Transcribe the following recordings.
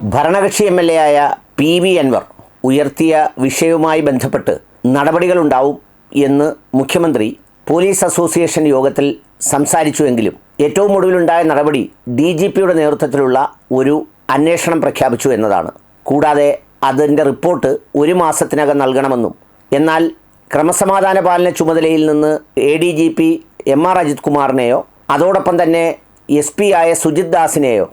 ഭരണകക്ഷി MLA ആയ PV Anwar ഉയർത്തിയ വിഷയവുമായി ബന്ധപ്പെട്ട് നടപടികളുണ്ടാവും എന്ന് മുഖ്യമന്ത്രി പോലീസ് അസോസിയേഷൻ യോഗത്തിൽ സംസാരിച്ചുവെങ്കിലും ഏറ്റവും ഒടുവിലുണ്ടായ നടപടി DGPയുടെ നേതൃത്വത്തിലുള്ള ഒരു അന്വേഷണം പ്രഖ്യാപിച്ചു എന്നതാണ്. കൂടാതെ അതിൻ്റെ റിപ്പോർട്ട് 1 മാസത്തിനകം നൽകണമെന്നും എന്നാൽ ക്രമസമാധാന പാലന ചുമതലയിൽ നിന്ന് ADGP MR അജിത് കുമാറിനെയോ അതോടൊപ്പം തന്നെ SP ആയ സുജിത് ദാസിനെയോ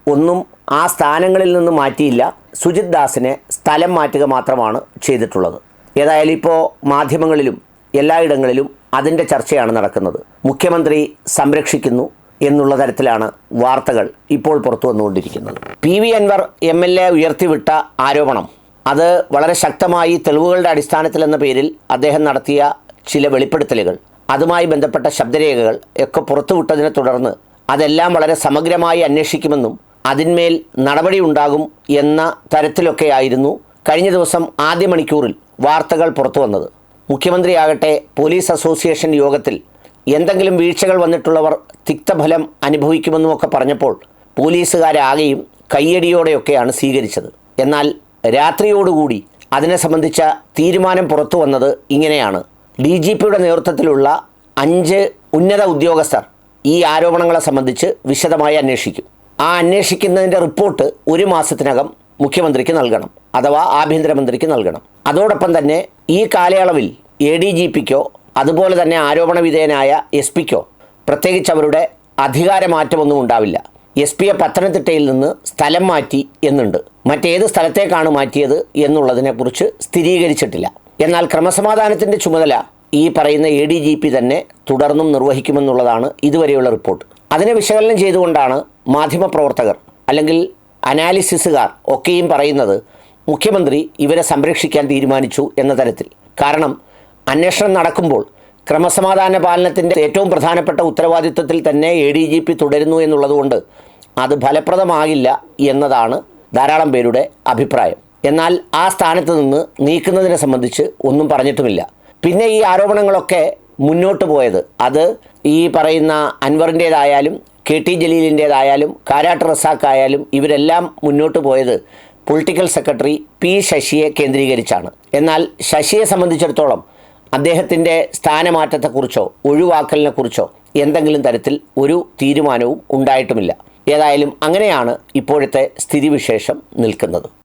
ഒന്നും ആ സ്ഥാനങ്ങളിൽ നിന്ന് മാറ്റിയില്ല. സുജിത് ദാസിനെ സ്ഥലം മാറ്റുക മാത്രമാണ് ചെയ്തിട്ടുള്ളത്. ഏതായാലും ഇപ്പോൾ മാധ്യമങ്ങളിലും എല്ലായിടങ്ങളിലും അതിൻ്റെ ചർച്ചയാണ് നടക്കുന്നത്. മുഖ്യമന്ത്രി സംരക്ഷിക്കുന്നു എന്നുള്ള തരത്തിലാണ് വാർത്തകൾ ഇപ്പോൾ പുറത്തു വന്നുകൊണ്ടിരിക്കുന്നത്. PV അൻവർ MLA ഉയർത്തിവിട്ട ആരോപണം അത് വളരെ ശക്തമായി തെളിവുകളുടെ അടിസ്ഥാനത്തിലെന്ന പേരിൽ അദ്ദേഹം നടത്തിയ ചില വെളിപ്പെടുത്തലുകൾ, അതുമായി ബന്ധപ്പെട്ട ശബ്ദരേഖകൾ ഒക്കെ പുറത്തുവിട്ടതിനെ തുടർന്ന് അതെല്ലാം വളരെ സമഗ്രമായി അന്വേഷിക്കുമെന്നും അതിന്മേൽ നടപടി ഉണ്ടാകും എന്ന തരത്തിലൊക്കെയായിരുന്നു കഴിഞ്ഞ ദിവസം ആദ്യ മണിക്കൂറിൽ വാർത്തകൾ പുറത്തു വന്നത്. മുഖ്യമന്ത്രിയാകട്ടെ പോലീസ് അസോസിയേഷൻ യോഗത്തിൽ എന്തെങ്കിലും വീഴ്ചകൾ വന്നിട്ടുള്ളവർ തിക്തഫലം അനുഭവിക്കുമെന്നുമൊക്കെ പറഞ്ഞപ്പോൾ പോലീസുകാരാകെയും കയ്യടിയോടെയൊക്കെയാണ് സ്വീകരിച്ചത്. എന്നാൽ രാത്രിയോടുകൂടി അതിനെ സംബന്ധിച്ച തീരുമാനം പുറത്തു വന്നത് ഇങ്ങനെയാണ്. DGPയുടെ നേതൃത്വത്തിലുള്ള 5 ഉന്നത ഉദ്യോഗസ്ഥർ ഈ ആരോപണങ്ങളെ സംബന്ധിച്ച് വിശദമായി അന്വേഷിക്കും. ആ അന്വേഷിക്കുന്നതിൻ്റെ റിപ്പോർട്ട് 1 മാസത്തിനകം മുഖ്യമന്ത്രിക്ക് നൽകണം, അഥവാ ആഭ്യന്തരമന്ത്രിക്ക് നൽകണം. അതോടൊപ്പം തന്നെ ഈ കാലയളവിൽ ADGPക്കോ അതുപോലെ തന്നെ ആരോപണ വിധേയനായ SP-ക്കോ പ്രത്യേകിച്ച് അവരുടെ അധികാരമാറ്റമൊന്നും ഉണ്ടാവില്ല. SP-യെ പത്തനംതിട്ടയിൽ നിന്ന് സ്ഥലം മാറ്റി എന്നുണ്ട്. മറ്റേത് സ്ഥലത്തേക്കാണ് മാറ്റിയത് എന്നുള്ളതിനെക്കുറിച്ച് സ്ഥിരീകരിച്ചിട്ടില്ല. എന്നാൽ ക്രമസമാധാനത്തിൻ്റെ ചുമതല ഈ പറയുന്ന ADGP തന്നെ തുടർന്നും നിർവഹിക്കുമെന്നുള്ളതാണ് ഇതുവരെയുള്ള റിപ്പോർട്ട്. അതിനെ വിശകലനം ചെയ്തുകൊണ്ടാണ് മാധ്യമപ്രവർത്തകർ അല്ലെങ്കിൽ അനാലിസിസുകാർ ഒക്കെയും പറയുന്നത് മുഖ്യമന്ത്രി ഇവരെ സംരക്ഷിക്കാൻ തീരുമാനിച്ചു എന്ന തരത്തിൽ. കാരണം അന്വേഷണം നടക്കുമ്പോൾ ക്രമസമാധാന പാലനത്തിൻ്റെ ഏറ്റവും പ്രധാനപ്പെട്ട ഉത്തരവാദിത്വത്തിൽ തന്നെ ADGP തുടരുന്നു എന്നുള്ളതുകൊണ്ട് അത് ഫലപ്രദമാകില്ല എന്നതാണ് ധാരാളം പേരുടെ അഭിപ്രായം. എന്നാൽ ആ സ്ഥാനത്ത് നിന്ന് നീക്കുന്നതിനെ സംബന്ധിച്ച് ഒന്നും പറഞ്ഞിട്ടുമില്ല. പിന്നെ ഈ ആരോപണങ്ങളൊക്കെ മുന്നോട്ട് പോയത് അത് ഈ പറയുന്ന അൻവറിൻ്റേതായാലും KT ജലീലിൻ്റേതായാലും കാരാട്ട് റസാഖായാലും ഇവരെല്ലാം മുന്നോട്ട് പോയത് പൊളിറ്റിക്കൽ സെക്രട്ടറി P ശശിയെ കേന്ദ്രീകരിച്ചാണ്. എന്നാൽ ശശിയെ സംബന്ധിച്ചിടത്തോളം അദ്ദേഹത്തിൻ്റെ സ്ഥാനമാറ്റത്തെക്കുറിച്ചോ ഒഴിവാക്കലിനെക്കുറിച്ചോ എന്തെങ്കിലും തരത്തിൽ ഒരു തീരുമാനവും ഉണ്ടായിട്ടുമില്ല. ഏതായാലും അങ്ങനെയാണ് ഇപ്പോഴത്തെ സ്ഥിതിവിശേഷം നിൽക്കുന്നത്.